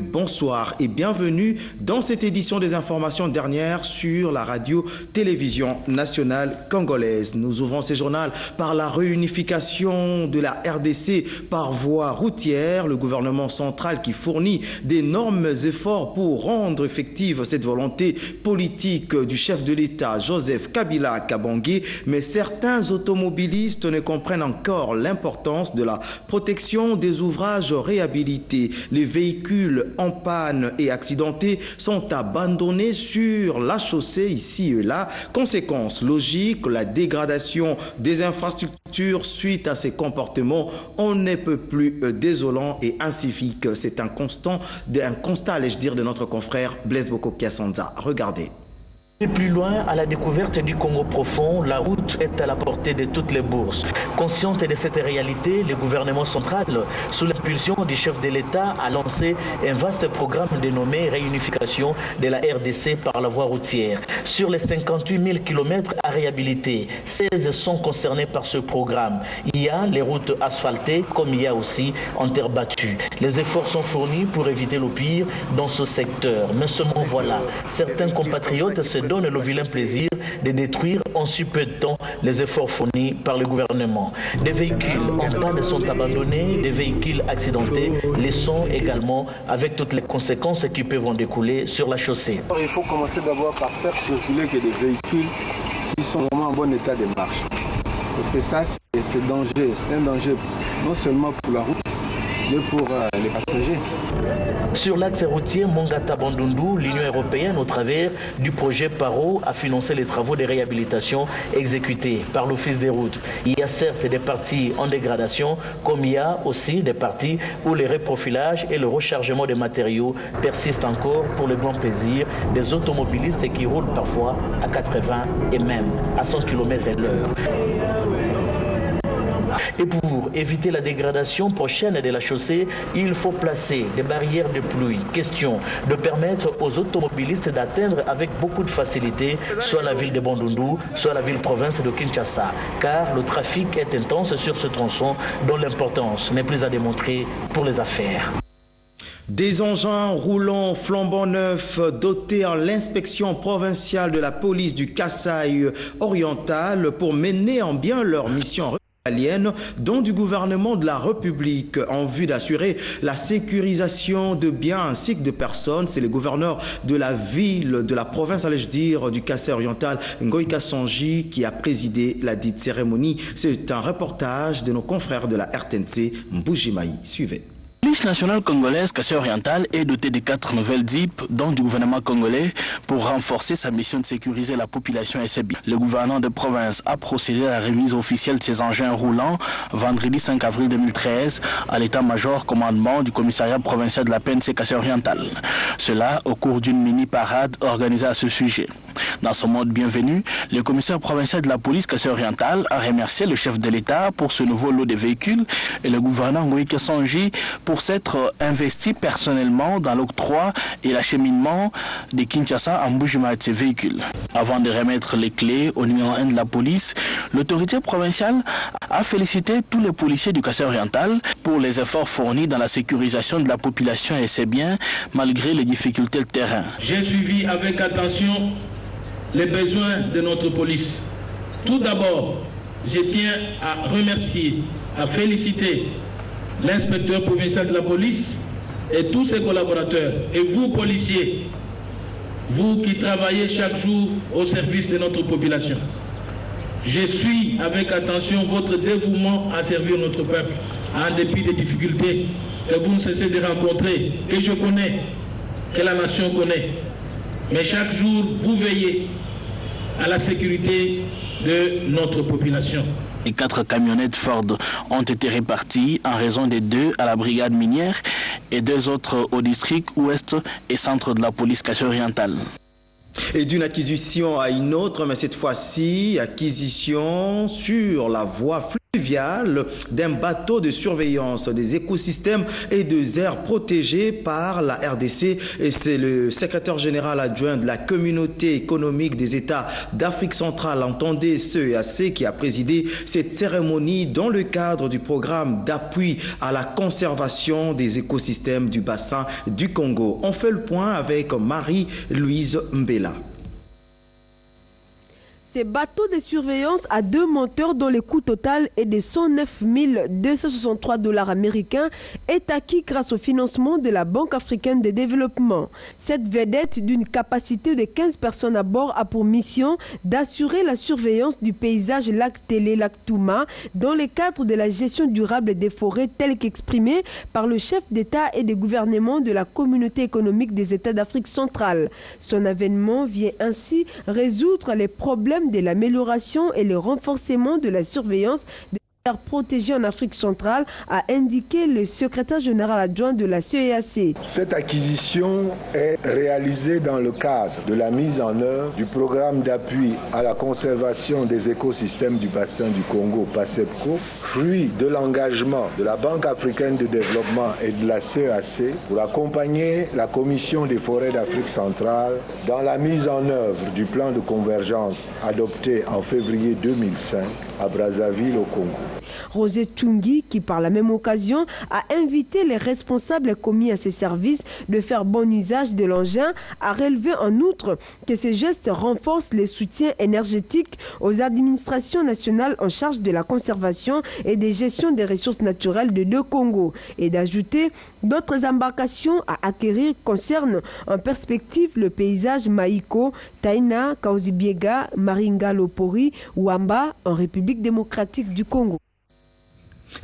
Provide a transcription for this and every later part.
Bonsoir et bienvenue dans cette édition des informations dernières sur la radio-télévision nationale congolaise. Nous ouvrons ce journal par la réunification de la RDC par voie routière. Le gouvernement central qui fournit d'énormes efforts pour rendre effective cette volonté politique du chef de l'État, Joseph Kabila Kabange, mais certains automobilistes ne comprennent encore l'importance de la protection des ouvrages réhabilités. Les véhicules en panne et accidentés sont abandonnés sur la chaussée ici et là. Conséquence logique, la dégradation des infrastructures suite à ces comportements, on ne peut plus désolant et incivique. C'est un constat, allais-je dire, de notre confrère Blaise Boko Kiasanza. Regardez. Et plus loin, à la découverte du Congo profond, la route est à la portée de toutes les bourses. Consciente de cette réalité, le gouvernement central, sous l'impulsion du chef de l'État, a lancé un vaste programme dénommé Réunification de la RDC par la voie routière. Sur les 58 000 km à réhabiliter, 16 sont concernés par ce programme. Il y a les routes asphaltées, comme il y a aussi en terre battue. Les efforts sont fournis pour éviter le pire dans ce secteur. Mais seulement voilà, certains compatriotes se donne le vilain plaisir de détruire en si peu de temps les efforts fournis par le gouvernement. Des véhicules en panne sont abandonnés, des véhicules accidentés les sont également, avec toutes les conséquences qui peuvent en découler sur la chaussée. Il faut commencer d'abord par faire circuler que des véhicules qui sont vraiment en bon état de marche. Parce que ça, c'est un danger non seulement pour la route, mais pour les passagers. Sur l'axe routier Mongata-Bandundu, l'Union européenne, au travers du projet PARO, a financé les travaux de réhabilitation exécutés par l'Office des routes. Il y a certes des parties en dégradation, comme il y a aussi des parties où le reprofilage et le rechargement des matériaux persistent encore pour le grand plaisir des automobilistes qui roulent parfois à 80 et même à 100 km/h. Et pour éviter la dégradation prochaine de la chaussée, il faut placer des barrières de pluie. Question de permettre aux automobilistes d'atteindre avec beaucoup de facilité soit la ville de Bandundu, soit la ville-province de Kinshasa. Car le trafic est intense sur ce tronçon dont l'importance n'est plus à démontrer pour les affaires. Des engins roulants flambant neufs dotés à l'inspection provinciale de la police du Kasaï oriental pour mener en bien leur mission dont du gouvernement de la République en vue d'assurer la sécurisation de biens ainsi que de personnes. C'est le gouverneur de la ville, de la province, allais-je dire, du Kasaï oriental, Ngoï Kassanji, qui a présidé la dite cérémonie. C'est un reportage de nos confrères de la RTNC, Mbujimaï. Suivez. La police nationale congolaise Kasaï oriental est dotée de 4 nouvelles DIP, dont du gouvernement congolais, pour renforcer sa mission de sécuriser la population et ses biens. Le gouvernement de province a procédé à la remise officielle de ces engins roulants vendredi 5 avril 2013 à l'état-major commandement du commissariat provincial de la PNC Kasaï oriental. Cela au cours d'une mini-parade organisée à ce sujet. Dans son mode bienvenu, le commissaire provincial de la police Kasaï oriental a remercié le chef de l'État pour ce nouveau lot de véhicules et le gouverneur Ngoï Kassanji pour s'être investi personnellement dans l'octroi et l'acheminement de Kinshasa en Mbujimaï de ces véhicules. Avant de remettre les clés au numéro 1 de la police, l'autorité provinciale a félicité tous les policiers du Kasaï oriental pour les efforts fournis dans la sécurisation de la population et ses biens malgré les difficultés de terrain. J'ai suivi avec attention les besoins de notre police. Tout d'abord, je tiens à remercier, à féliciter l'inspecteur provincial de la police et tous ses collaborateurs. Et vous, policiers, vous qui travaillez chaque jour au service de notre population. Je suis avec attention votre dévouement à servir notre peuple, en dépit des difficultés que vous ne cessez de rencontrer, que je connais, que la nation connaît. Mais chaque jour, vous veillez à la sécurité de notre population. Les 4 camionnettes Ford ont été réparties en raison des 2 à la brigade minière et 2 autres au district ouest et centre de la police Kasaï orientale. Et d'une acquisition à une autre, mais cette fois-ci, acquisition sur la voie d'un bateau de surveillance des écosystèmes et des aires protégées par la RDC. Et c'est le secrétaire général adjoint de la communauté économique des États d'Afrique centrale, entendez CEAC, qui a présidé cette cérémonie dans le cadre du programme d'appui à la conservation des écosystèmes du bassin du Congo. On fait le point avec Marie-Louise Mbela. Ces bateaux de surveillance à 2 moteurs dont le coût total est de 109 263 $ américains est acquis grâce au financement de la Banque africaine de développement. Cette vedette d'une capacité de 15 personnes à bord a pour mission d'assurer la surveillance du paysage lac-Télé-Lac Touma dans le cadre de la gestion durable des forêts telle qu'exprimée par le chef d'État et de gouvernement de la communauté économique des États d'Afrique centrale. Son avènement vient ainsi résoudre les problèmes de l'amélioration et le renforcement de la surveillance de aires protégées en Afrique centrale, a indiqué le secrétaire général adjoint de la CEAC. Cette acquisition est réalisée dans le cadre de la mise en œuvre du programme d'appui à la conservation des écosystèmes du bassin du Congo, PASEPCO, fruit de l'engagement de la Banque africaine de développement et de la CEAC pour accompagner la Commission des forêts d'Afrique centrale dans la mise en œuvre du plan de convergence adopté en février 2005 à Brazzaville au Congo. Rosé Tchungi, qui par la même occasion a invité les responsables commis à ses services de faire bon usage de l'engin, a relevé en outre que ces gestes renforcent les soutiens énergétiques aux administrations nationales en charge de la conservation et de gestion des ressources naturelles de deux Congo, et d'ajouter d'autres embarcations à acquérir concernent en perspective le paysage Maïko, Taïna, Kaozibiega, Maringa Lopori, Wamba en République démocratique du Congo.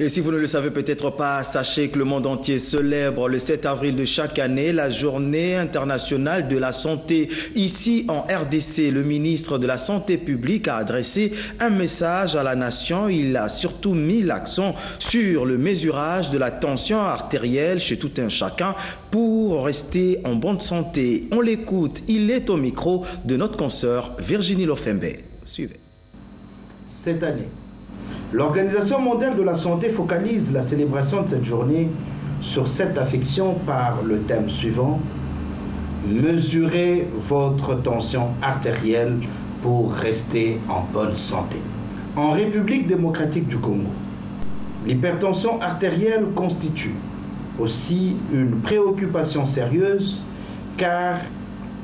Et si vous ne le savez peut-être pas, sachez que le monde entier célèbre le 7 avril de chaque année la journée internationale de la santé. Ici en RDC, le ministre de la Santé publique a adressé un message à la nation. Il a surtout mis l'accent sur le mesurage de la tension artérielle chez tout un chacun pour rester en bonne santé. On l'écoute, il est au micro de notre consoeur Virginie Lofembe. Suivez. Cette année, l'Organisation mondiale de la santé focalise la célébration de cette journée sur cette affection par le thème suivant: mesurez votre tension artérielle pour rester en bonne santé. En République démocratique du Congo, l'hypertension artérielle constitue aussi une préoccupation sérieuse car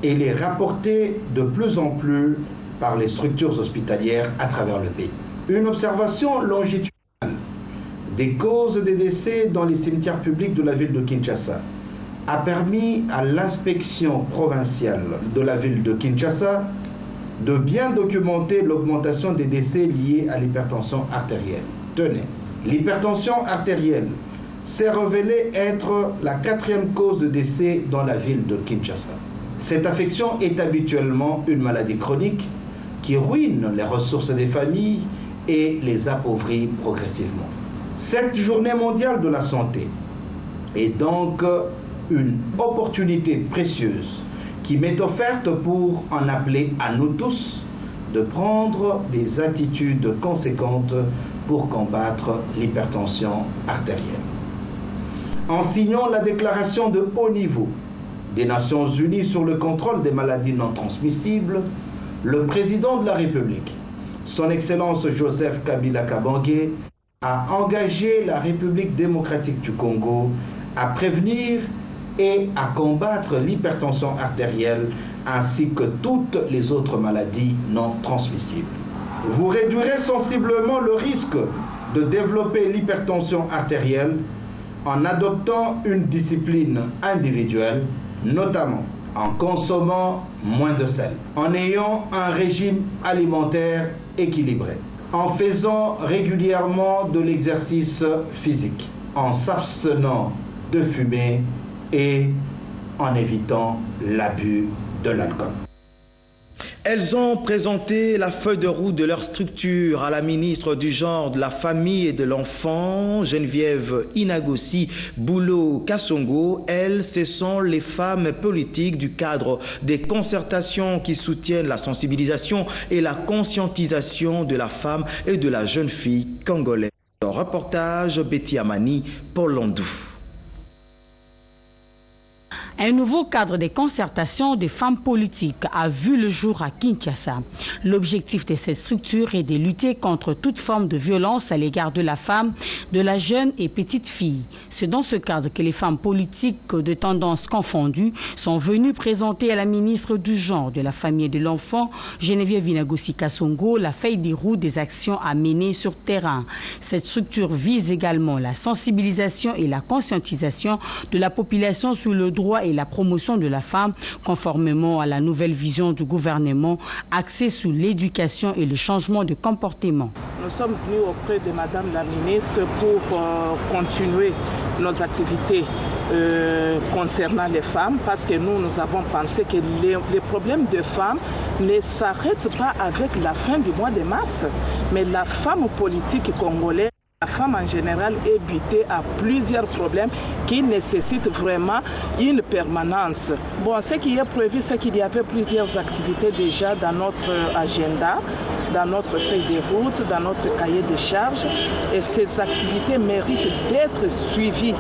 elle est rapportée de plus en plus par les structures hospitalières à travers le pays. Une observation longitudinale des causes des décès dans les cimetières publics de la ville de Kinshasa a permis à l'inspection provinciale de la ville de Kinshasa de bien documenter l'augmentation des décès liés à l'hypertension artérielle. Tenez, l'hypertension artérielle s'est révélée être la 4e cause de décès dans la ville de Kinshasa. Cette affection est habituellement une maladie chronique qui ruine les ressources des familles et les appauvrit progressivement. Cette journée mondiale de la santé est donc une opportunité précieuse qui m'est offerte pour en appeler à nous tous de prendre des attitudes conséquentes pour combattre l'hypertension artérielle. En signant la déclaration de haut niveau des Nations Unies sur le contrôle des maladies non transmissibles, le président de la République, Son Excellence Joseph Kabila Kabange, a engagé la République démocratique du Congo à prévenir et à combattre l'hypertension artérielle ainsi que toutes les autres maladies non transmissibles. Vous réduirez sensiblement le risque de développer l'hypertension artérielle en adoptant une discipline individuelle, notamment en consommant moins de sel, en ayant un régime alimentaire équilibré, en faisant régulièrement de l'exercice physique, en s'abstenant de fumer et en évitant l'abus de l'alcool. Elles ont présenté la feuille de route de leur structure à la ministre du Genre, de la Famille et de l'Enfant, Geneviève Inagossi Boulo Kassongo. Elles, ce sont les femmes politiques du cadre des concertations qui soutiennent la sensibilisation et la conscientisation de la femme et de la jeune fille congolaise. Reportage Betty Amani, Paul Landou. Un nouveau cadre de concertation des femmes politiques a vu le jour à Kinshasa. L'objectif de cette structure est de lutter contre toute forme de violence à l'égard de la femme, de la jeune et petite fille. C'est dans ce cadre que les femmes politiques de tendances confondues sont venues présenter à la ministre du Genre, de la Famille et de l'Enfant, Geneviève Inagosi Kasongo, la feuille de route des actions à mener sur terrain. Cette structure vise également la sensibilisation et la conscientisation de la population sur le droit et la promotion de la femme, conformément à la nouvelle vision du gouvernement axée sur l'éducation et le changement de comportement. Nous sommes venus auprès de Madame la ministre pour continuer nos activités concernant les femmes, parce que nous avons pensé que les problèmes de femmes ne s'arrêtent pas avec la fin du mois de mars, mais la femme politique congolaise, la femme en général est butée à plusieurs problèmes qui nécessitent vraiment une permanence. Bon, ce qui est prévu, c'est qu'il y avait plusieurs activités déjà dans notre agenda, dans notre feuille de route, dans notre cahier de charges, et ces activités méritent d'être suivies.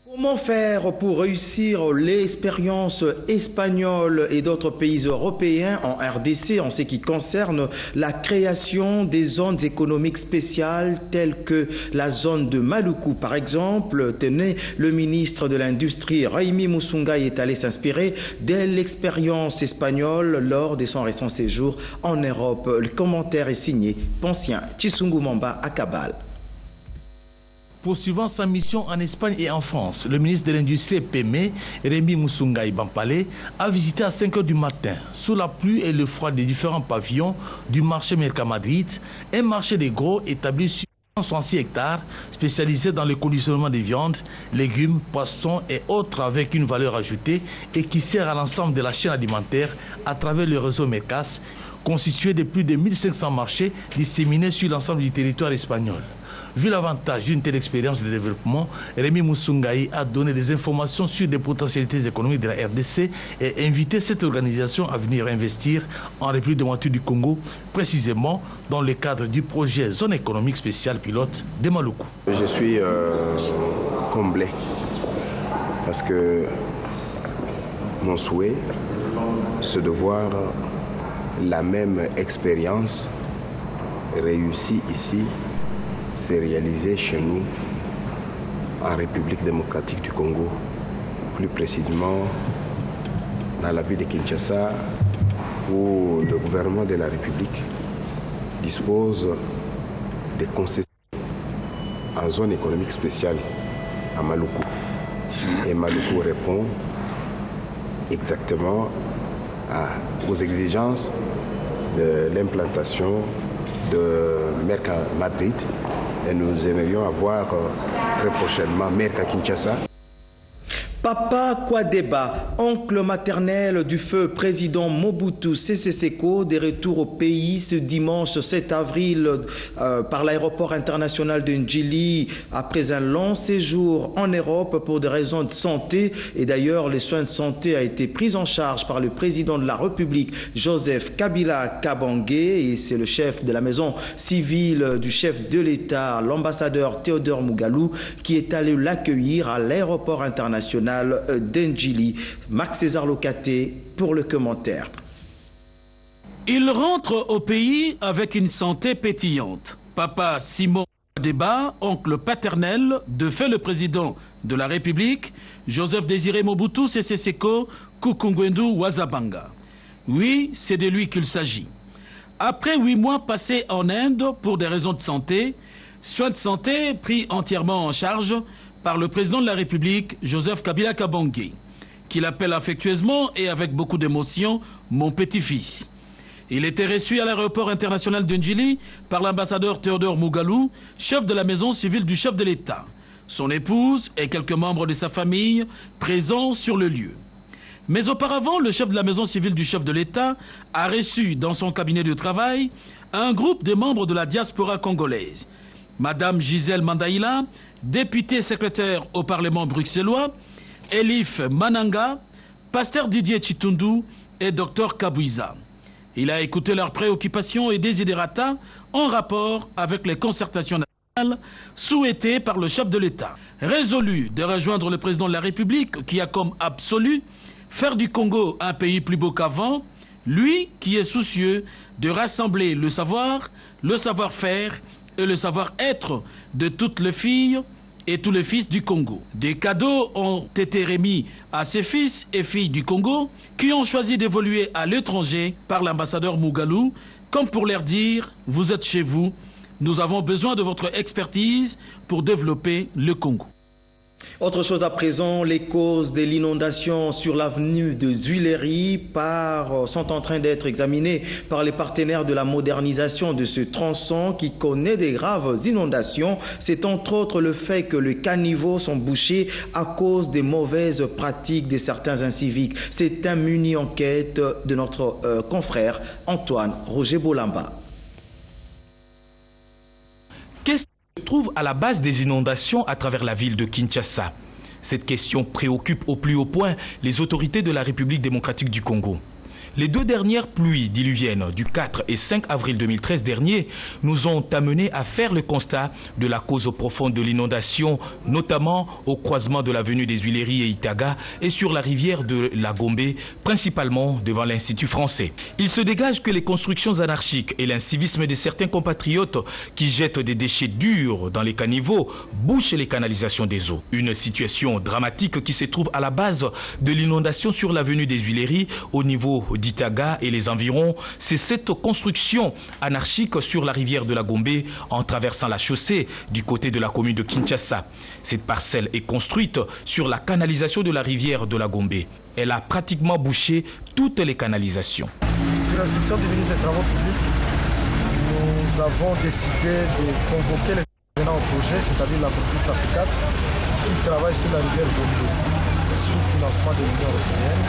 Comment faire pour réussir l'expérience espagnole et d'autres pays européens en RDC en ce qui concerne la création des zones économiques spéciales telles que la zone de Maluku par exemple? Tenez, le ministre de l'Industrie Raimi Musunga est allé s'inspirer de l'expérience espagnole lors de son récent séjour en Europe. Le commentaire est signé Poncien Chisungu Mamba à Kabal. Poursuivant sa mission en Espagne et en France, le ministre de l'Industrie PME, Rémi Musunga Bampale, a visité à 5 h du matin, sous la pluie et le froid des différents pavillons du marché Mercamadrid, un marché des gros établi sur 166 hectares, spécialisé dans le conditionnement des viandes, légumes, poissons et autres avec une valeur ajoutée et qui sert à l'ensemble de la chaîne alimentaire à travers le réseau Mercas, constitué de plus de 1500 marchés disséminés sur l'ensemble du territoire espagnol. Vu l'avantage d'une telle expérience de développement, Rémi Musungaï a donné des informations sur des potentialités économiques de la RDC et invité cette organisation à venir investir en République démocratique du Congo, précisément dans le cadre du projet Zone économique spéciale pilote de Maluku. Je suis comblé parce que mon souhait, c'est de voir la même expérience réussie ici s'est réalisé chez nous en République démocratique du Congo, plus précisément dans la ville de Kinshasa, où le gouvernement de la République dispose des concessions en zone économique spéciale à Maluku. Et Maluku répond exactement aux exigences de l'implantation de Mercamadrid. Et nous aimerions avoir très prochainement Merca Kinshasa. Papa Kwadeba, oncle maternel du feu président Mobutu Sese Seko, de retour au pays ce dimanche 7 avril par l'aéroport international de Ndjili après un long séjour en Europe pour des raisons de santé. Et d'ailleurs, les soins de santé ont été pris en charge par le président de la République, Joseph Kabila Kabange, et c'est le chef de la maison civile du chef de l'État, l'ambassadeur Théodore Mugalou, qui est allé l'accueillir à l'aéroport international d'Ndjili. Max César Locaté pour le commentaire. Il rentre au pays avec une santé pétillante. Papa Simon Kwadeba, oncle paternel de feu le président de la République, Joseph Désiré Mobutu Sese Seko Kukungwendu Wazabanga. Oui, c'est de lui qu'il s'agit. Après 8 mois passés en Inde pour des raisons de santé, soins de santé pris entièrement en charge par le président de la République, Joseph Kabila Kabange, qu'il appelle affectueusement et avec beaucoup d'émotion « mon petit-fils ». Il était reçu à l'aéroport international de Ndjili par l'ambassadeur Théodore Mugalou, chef de la maison civile du chef de l'État, son épouse et quelques membres de sa famille présents sur le lieu. Mais auparavant, le chef de la maison civile du chef de l'État a reçu dans son cabinet de travail un groupe de membres de la diaspora congolaise. Madame Gisèle Mandaïla, députée secrétaire au Parlement bruxellois, Elif Mananga, pasteur Didier Chitundu et Dr Kabouiza. Il a écouté leurs préoccupations et désidérata en rapport avec les concertations nationales souhaité par le chef de l'État. Résolu de rejoindre le président de la République qui a comme absolu faire du Congo un pays plus beau qu'avant, lui qui est soucieux de rassembler le savoir, le savoir-faire et le savoir-être de toutes les filles et tous les fils du Congo. Des cadeaux ont été remis à ces fils et filles du Congo qui ont choisi d'évoluer à l'étranger par l'ambassadeur Mugalu, comme pour leur dire « Vous êtes chez vous, nous avons besoin de votre expertise pour développer le Congo ». Autre chose à présent, les causes de l'inondation sur l'avenue de Tuileries sont en train d'être examinées par les partenaires de la modernisation de ce tronçon qui connaît des graves inondations. C'est entre autres le fait que les caniveaux sont bouchés à cause des mauvaises pratiques de certains inciviques. C'est un mini-enquête de notre confrère Antoine Roger Bolamba. Trouve à la base des inondations à travers la ville de Kinshasa. Cette question préoccupe au plus haut point les autorités de la République démocratique du Congo. Les 2 dernières pluies diluviennes du 4 et 5 avril 2013 dernier nous ont amenés à faire le constat de la cause profonde de l'inondation, notamment au croisement de l'avenue des Tuileries et Itaga et sur la rivière de la Gombe, principalement devant l'Institut français. Il se dégage que les constructions anarchiques et l'incivisme de certains compatriotes qui jettent des déchets durs dans les caniveaux bouchent les canalisations des eaux. Une situation dramatique qui se trouve à la base de l'inondation sur l'avenue des Tuileries au niveau d'Itaga et les environs, c'est cette construction anarchique sur la rivière de la Gombe en traversant la chaussée du côté de la commune de Kinshasa. Cette parcelle est construite sur la canalisation de la rivière de la Gombe. Elle a pratiquement bouché toutes les canalisations. Sur l'instruction du ministre des Travaux publics, nous avons décidé de convoquer les intervenants au projet, c'est-à-dire l'entreprise Africas, qui travaille sur la rivière Gombe, sous financement de l'Union européenne.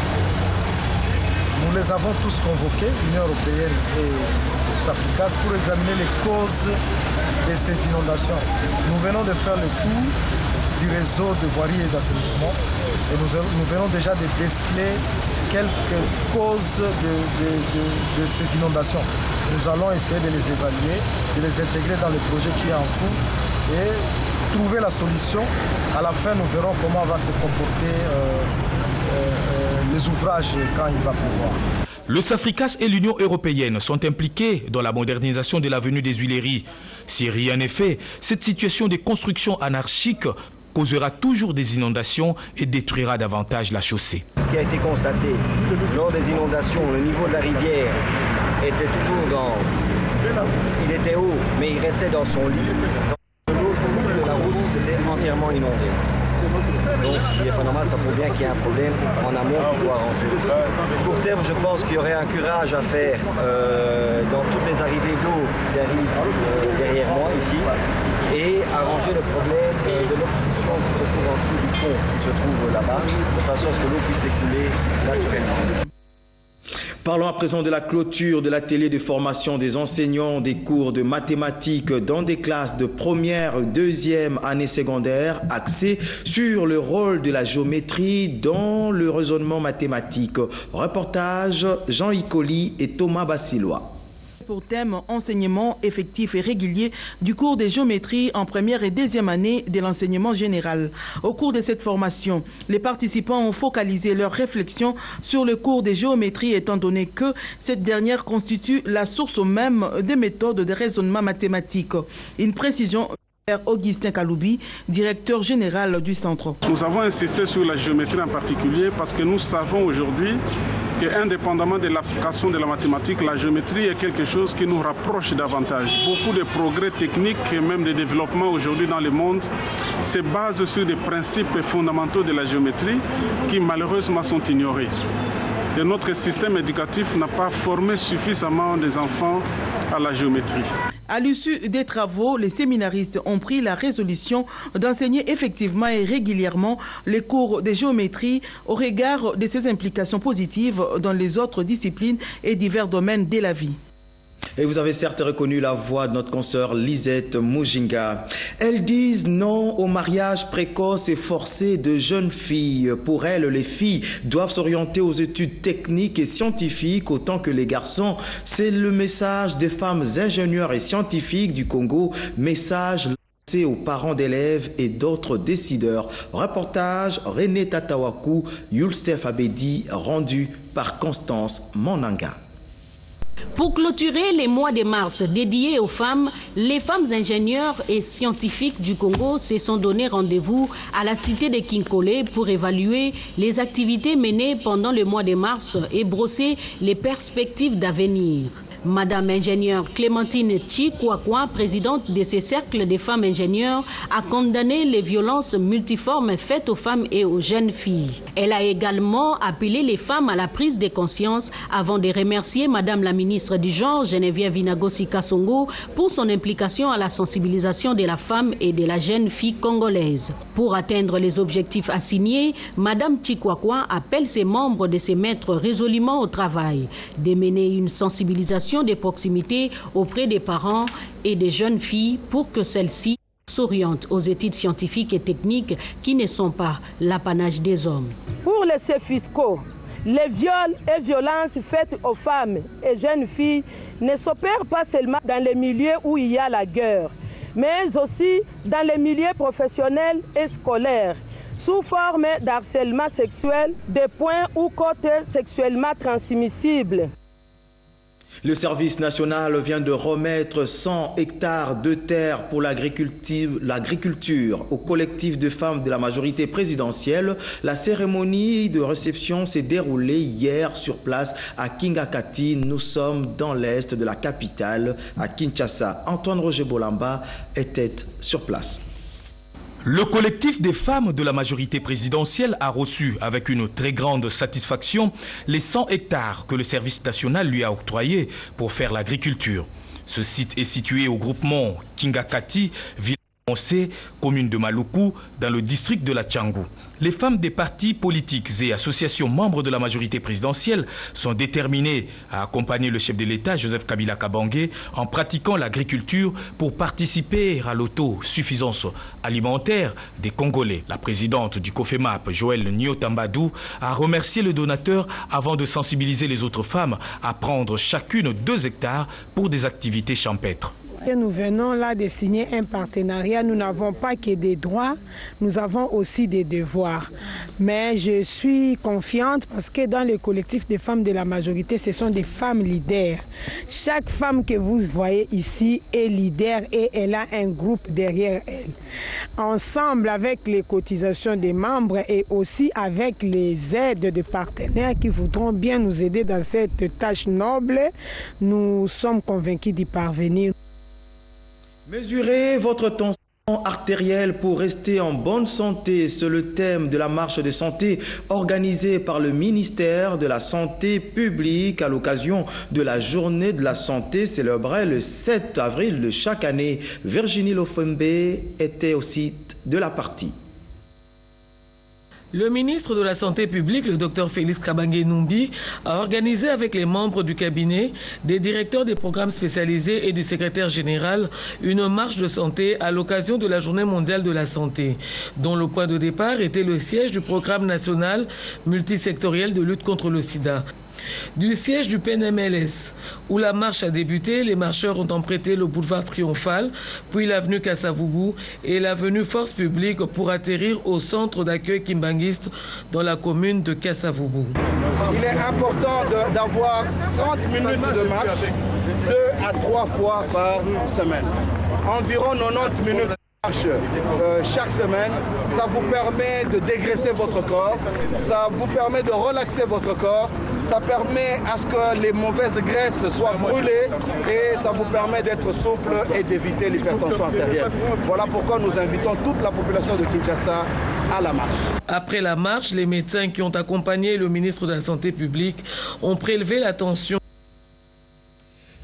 Nous les avons tous convoqués, l'Union européenne et Safricas, pour examiner les causes de ces inondations. Nous venons de faire le tour du réseau de voirie et d'assainissement et nous venons déjà de déceler quelques causes de ces inondations. Nous allons essayer de les évaluer, de les intégrer dans le projet qui est en cours et trouver la solution. À la fin, nous verrons comment va se comporter les ouvrages quand il va pleuvoir. Le Safricas et l'Union européenne sont impliqués dans la modernisation de l'avenue des Tuileries. Si rien n'est fait, cette situation de construction anarchique causera toujours des inondations et détruira davantage la chaussée. Ce qui a été constaté lors des inondations, le niveau de la rivière était toujours il était haut, mais il restait dans son lit. Dans l'autre bout de la route, c'était entièrement inondé. Donc ce qui n'est pas normal, ça prouve bien qu'il y a un problème en amont qu'il faut arranger. Pour terme, je pense qu'il y aurait un curage à faire dans toutes les arrivées d'eau qui arrivent derrière moi ici et arranger le problème de l'obstruction qui se trouve en dessous du pont qui se trouve là-bas, de façon à ce que l'eau puisse s'écouler naturellement. Parlons à présent de la clôture de l'atelier de formation des enseignants des cours de mathématiques dans des classes de première et deuxième année secondaire axées sur le rôle de la géométrie dans le raisonnement mathématique. Reportage Jean Icoli et Thomas Bassilois. Pour thème enseignement effectif et régulier du cours de géométrie en première et deuxième année de l'enseignement général. Au cours de cette formation, les participants ont focalisé leurs réflexions sur le cours de géométrie étant donné que cette dernière constitue la source même des méthodes de raisonnement mathématique. Une précision Augustin Kaloubi, directeur général du centre. Nous avons insisté sur la géométrie en particulier parce que nous savons aujourd'hui qu'indépendamment de l'abstraction de la mathématique, la géométrie est quelque chose qui nous rapproche davantage. Beaucoup de progrès techniques et même de développement aujourd'hui dans le monde se basent sur des principes fondamentaux de la géométrie qui malheureusement sont ignorés. Et notre système éducatif n'a pas formé suffisamment des enfants à la géométrie. À l'issue des travaux, les séminaristes ont pris la résolution d'enseigner effectivement et régulièrement les cours de géométrie au regard de ses implications positives dans les autres disciplines et divers domaines de la vie. Et vous avez certes reconnu la voix de notre consoeur Lisette Mujinga. Elles disent non au mariage précoce et forcé de jeunes filles. Pour elles, les filles doivent s'orienter aux études techniques et scientifiques autant que les garçons. C'est le message des femmes ingénieurs et scientifiques du Congo. Message aux parents d'élèves et d'autres décideurs. Reportage René Tatawaku, Yulstef Abedi, rendu par Constance Monanga. Pour clôturer les mois de mars dédiés aux femmes, les femmes ingénieurs et scientifiques du Congo se sont donné rendez-vous à la cité de Kinkole pour évaluer les activités menées pendant le mois de mars et brosser les perspectives d'avenir. Madame ingénieure Clémentine Chikwakwa, présidente de ces cercles des femmes ingénieurs, a condamné les violences multiformes faites aux femmes et aux jeunes filles. Elle a également appelé les femmes à la prise de conscience avant de remercier Madame la ministre du Genre, Geneviève Inagosi Kasongo, pour son implication à la sensibilisation de la femme et de la jeune fille congolaise. Pour atteindre les objectifs assignés, Madame Chikwakwa appelle ses membres de se mettre résolument au travail, de mener une sensibilisation de proximité auprès des parents et des jeunes filles pour que celles-ci s'orientent aux études scientifiques et techniques qui ne sont pas l'apanage des hommes. Pour les faits fiscaux, les viols et violences faites aux femmes et jeunes filles ne s'opèrent pas seulement dans les milieux où il y a la guerre, mais aussi dans les milieux professionnels et scolaires, sous forme d'harcèlement sexuel, de points ou côtes sexuellement transmissibles. Le service national vient de remettre 100 hectares de terre pour l'agriculture au collectif de femmes de la majorité présidentielle. La cérémonie de réception s'est déroulée hier sur place à Kingakati. Nous sommes dans l'est de la capitale, à Kinshasa. Antoine Roger Bolamba était sur place. Le collectif des femmes de la majorité présidentielle a reçu avec une très grande satisfaction les 100 hectares que le service national lui a octroyés pour faire l'agriculture. Ce site est situé au groupement Kingakati, ville avancée, commune de Maluku, dans le district de la Tchangou. Les femmes des partis politiques et associations membres de la majorité présidentielle sont déterminées à accompagner le chef de l'État, Joseph Kabila Kabange, en pratiquant l'agriculture pour participer à l'autosuffisance alimentaire des Congolais. La présidente du COFEMAP, Joëlle Nyotambadou, a remercié le donateur avant de sensibiliser les autres femmes à prendre chacune 2 hectares pour des activités champêtres. Nous venons là de signer un partenariat. Nous n'avons pas que des droits, nous avons aussi des devoirs. Mais je suis confiante parce que dans le collectif des femmes de la majorité, ce sont des femmes leaders. Chaque femme que vous voyez ici est leader et elle a un groupe derrière elle. Ensemble, avec les cotisations des membres et aussi avec les aides de partenaires qui voudront bien nous aider dans cette tâche noble, nous sommes convaincus d'y parvenir. Mesurez votre tension artérielle pour rester en bonne santé. C'est le thème de la marche de santé organisée par le ministère de la Santé publique à l'occasion de la journée de la santé célébrée le 7 avril de chaque année. Virginie Lofembe était au site de la partie. Le ministre de la Santé publique, le Dr Félix Kabange Numbi, a organisé avec les membres du cabinet, des directeurs des programmes spécialisés et du secrétaire général une marche de santé à l'occasion de la Journée mondiale de la santé, dont le point de départ était le siège du programme national multisectoriel de lutte contre le sida. Du siège du PNMLS, où la marche a débuté, les marcheurs ont emprunté le boulevard Triomphal, puis l'avenue Kassavubu et l'avenue Force Publique pour atterrir au centre d'accueil Kimbanguiste dans la commune de Kassavubu. Il est important d'avoir 30 minutes de marche 2 à 3 fois par semaine. Environ 90 minutes. Chaque semaine, ça vous permet de dégraisser votre corps, ça vous permet de relaxer votre corps, ça permet à ce que les mauvaises graisses soient brûlées et ça vous permet d'être souple et d'éviter l'hypertension artérielle. Voilà pourquoi nous invitons toute la population de Kinshasa à la marche. Après la marche, les médecins qui ont accompagné le ministre de la Santé publique ont prélevé la tension.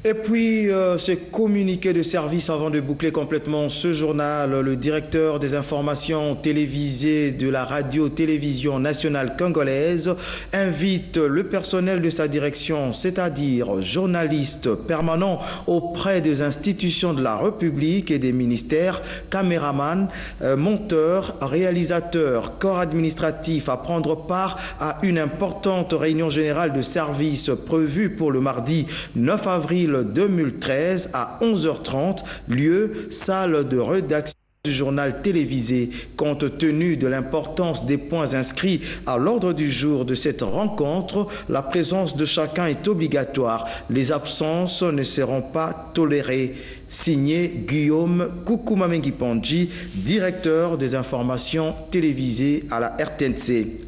Et puis, ce communiqué de service avant de boucler complètement ce journal, le directeur des informations télévisées de la radio-télévision nationale congolaise invite le personnel de sa direction, c'est-à-dire journalistes permanents auprès des institutions de la République et des ministères, caméramans, monteurs, réalisateurs, corps administratifs à prendre part à une importante réunion générale de service prévue pour le mardi 9 avril 2013 à 11h30, lieu salle de rédaction du journal télévisé. Compte tenu de l'importance des points inscrits à l'ordre du jour de cette rencontre, la présence de chacun est obligatoire. Les absences ne seront pas tolérées. Signé Guillaume Koukoumamengi-Pandji, directeur des informations télévisées à la RTNC.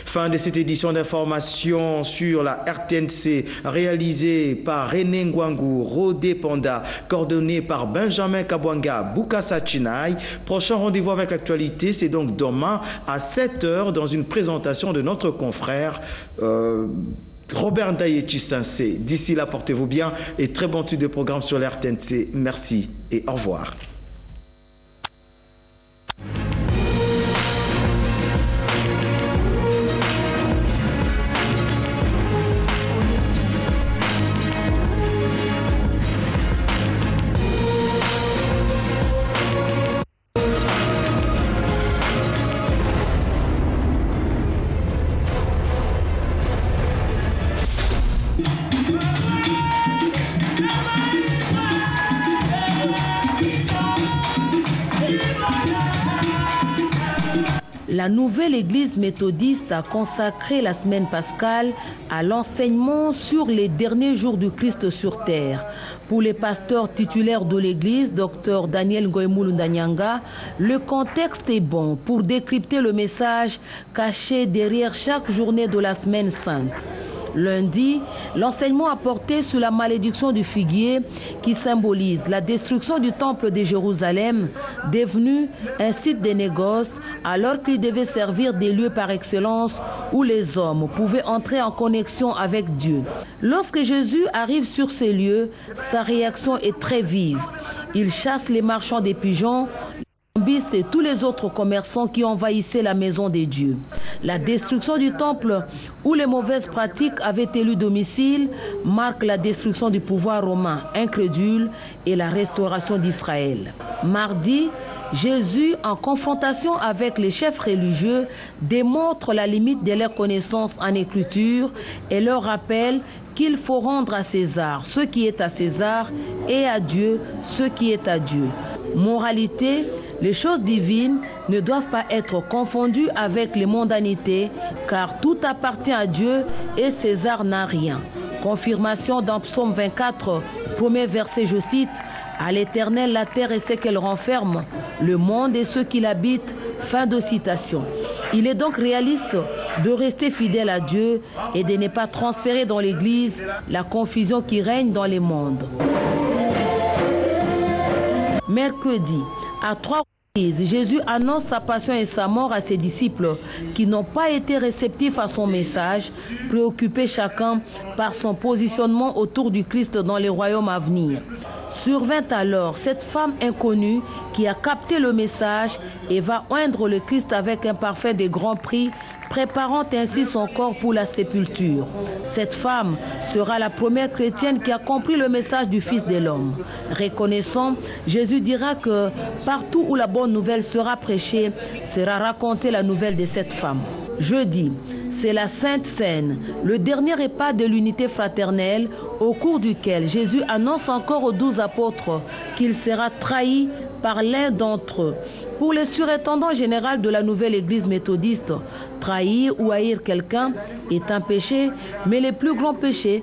Fin de cette édition d'information sur la RTNC réalisée par René Ngwangu, Rodé Panda, coordonnée par Benjamin Kabwanga, Boukassa Chinaï. Prochain rendez-vous avec l'actualité, c'est donc demain à 7h dans une présentation de notre confrère Robert Ndayechi Sensé. D'ici là, portez-vous bien et très bon suite de programme sur la RTNC. Merci et au revoir. La nouvelle église méthodiste a consacré la semaine pascale à l'enseignement sur les derniers jours du Christ sur terre. Pour les pasteurs titulaires de l'église, Dr Daniel Ngoïmoulou Ndanyanga, le contexte est bon pour décrypter le message caché derrière chaque journée de la semaine sainte. Lundi, l'enseignement a porté sur la malédiction du figuier qui symbolise la destruction du temple de Jérusalem, devenu un site de négoce alors qu'il devait servir des lieux par excellence où les hommes pouvaient entrer en connexion avec Dieu. Lorsque Jésus arrive sur ces lieux, sa réaction est très vive. Il chasse les marchands des pigeons, et tous les autres commerçants qui envahissaient la maison des dieux. La destruction du temple où les mauvaises pratiques avaient élu domicile marque la destruction du pouvoir romain incrédule et la restauration d'Israël. Mardi, Jésus, en confrontation avec les chefs religieux, démontre la limite de leur connaissance en écriture et leur rappelle qu'il faut rendre à César ce qui est à César et à Dieu ce qui est à Dieu. Moralité, les choses divines ne doivent pas être confondues avec les mondanités, car tout appartient à Dieu et César n'a rien. Confirmation dans Psaume 24, premier verset, je cite, « À l'Éternel la terre et ce qu'elle renferme, le monde et ceux qui l'habitent ». Fin de citation. Il est donc réaliste de rester fidèle à Dieu et de ne pas transférer dans l'Église la confusion qui règne dans les mondes. Mercredi, à 3 reprises, Jésus annonce sa passion et sa mort à ses disciples qui n'ont pas été réceptifs à son message, préoccupés chacun par son positionnement autour du Christ dans les royaumes à venir. Survint alors cette femme inconnue qui a capté le message et va oindre le Christ avec un parfum de grand prix, préparant ainsi son corps pour la sépulture. Cette femme sera la première chrétienne qui a compris le message du Fils de l'homme. Reconnaissant, Jésus dira que partout où la bonne nouvelle sera prêchée, sera racontée la nouvelle de cette femme. Jeudi, c'est la Sainte Seine, le dernier repas de l'unité fraternelle, au cours duquel Jésus annonce encore aux 12 apôtres qu'il sera trahi par l'un d'entre eux. Pour le surintendant général de la nouvelle église méthodiste, trahir ou haïr quelqu'un est un péché, mais le plus grand péché,